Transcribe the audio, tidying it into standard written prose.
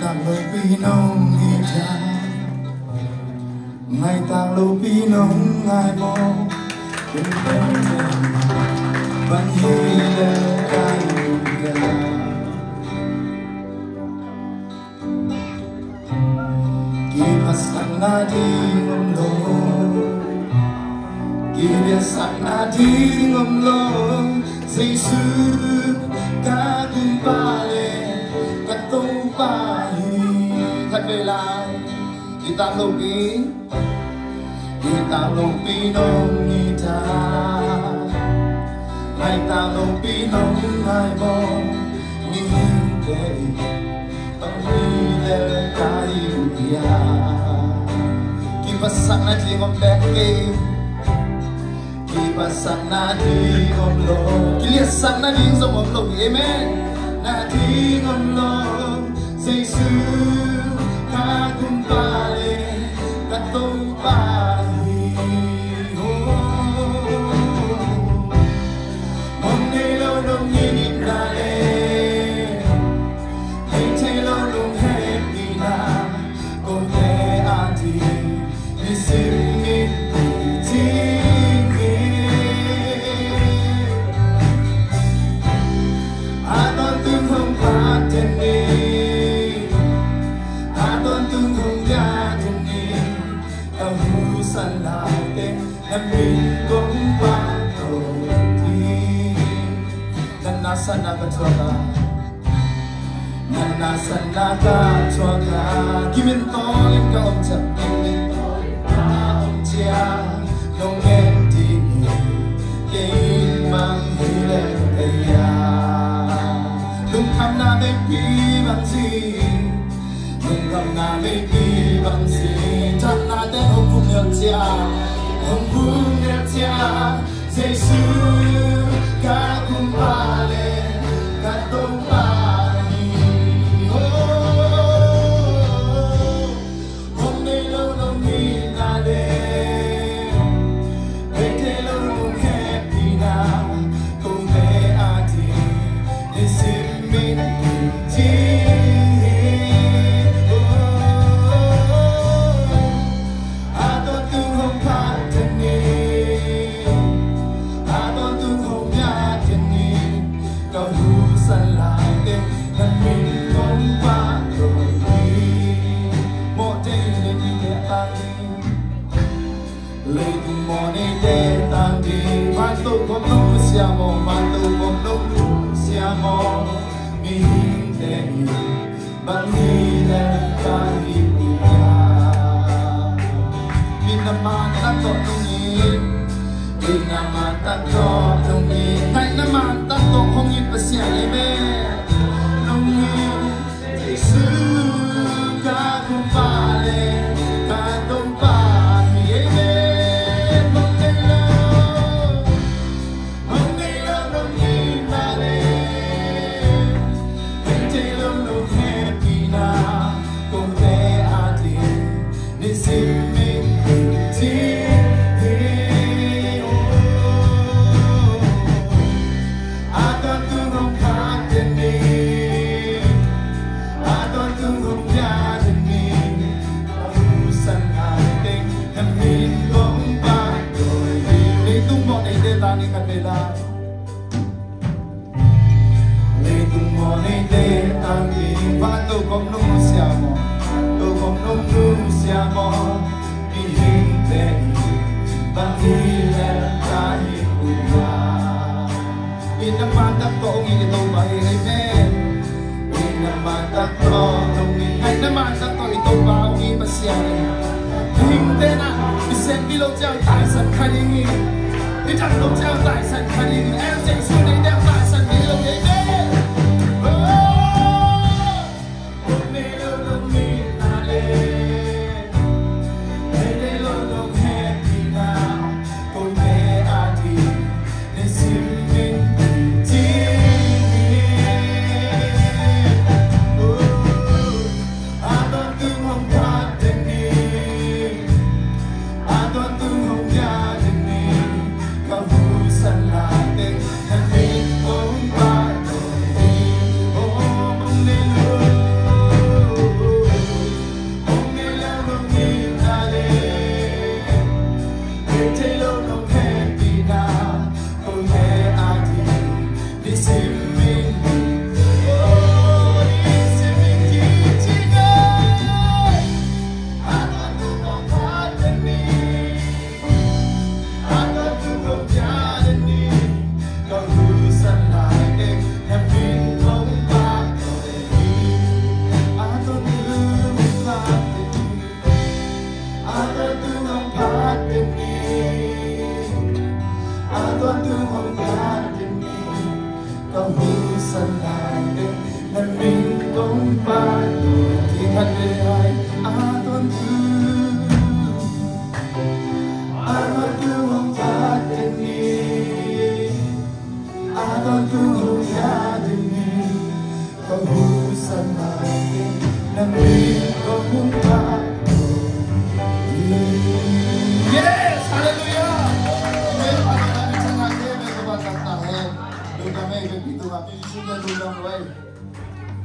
Pinong ita Ngay talo pinong ngay mo Pinong Banhila kayo gala Gipasan natin umlong Gipasan natin umlong Sa isu kagumpale Katumpali Kailan italogin Pinong ita Ngay talong pinong ngay mo Nihinde Panghila kayo iya Kipasak na di ngom beke Kipasak na di ngom lo Kiliasak na di ngom lo Amen Na di ngom lo Sa kagumpali katumpali Monelo nung inindale Itelo nung happy na Konte ati Nisingin tingin Aton tunghong patene Salate na mingong pagkoti Na nasa nakatwaka Na nasa nakatwaka Kimintong ikaw sa kimintong ikaw siya Nung ending Kain manghilang kaya Lungkam na may pibang sin Lungkam na may pibang sin Chan natin Hong Bunyatia Jesu kagumpale katumpali Hong nilo nung hinale Betelo nung happy na Kung may ati Isimin Siamo mi hintay Banghila kahibuya Pinamata ko nungin Pinamata ko nungin Kahit naman tato kong ipasya Amen Nungin Jesu kagumpale katumpali Amen Monelo nung hinale Siamo mi hintay Banghila kahibuya Pinamata ko ang itong bahir Amen Pinamata ko Kahit naman ako itong bahong ipasyan Hintay na Isen bilog diyang tayo sa kaningin Itan bilog diyang tayo sa kaningin Ang Jesu na idang tayo sa bilog Amen Kahusan natin na Hadirai atonku pateni atonku yadini kehusan lagi nabi kemuka. Yes, haleluya. Amen. Pagkakami sa natin, may kabatang tahin. Doon kami, gagito kami, susunod doon lang,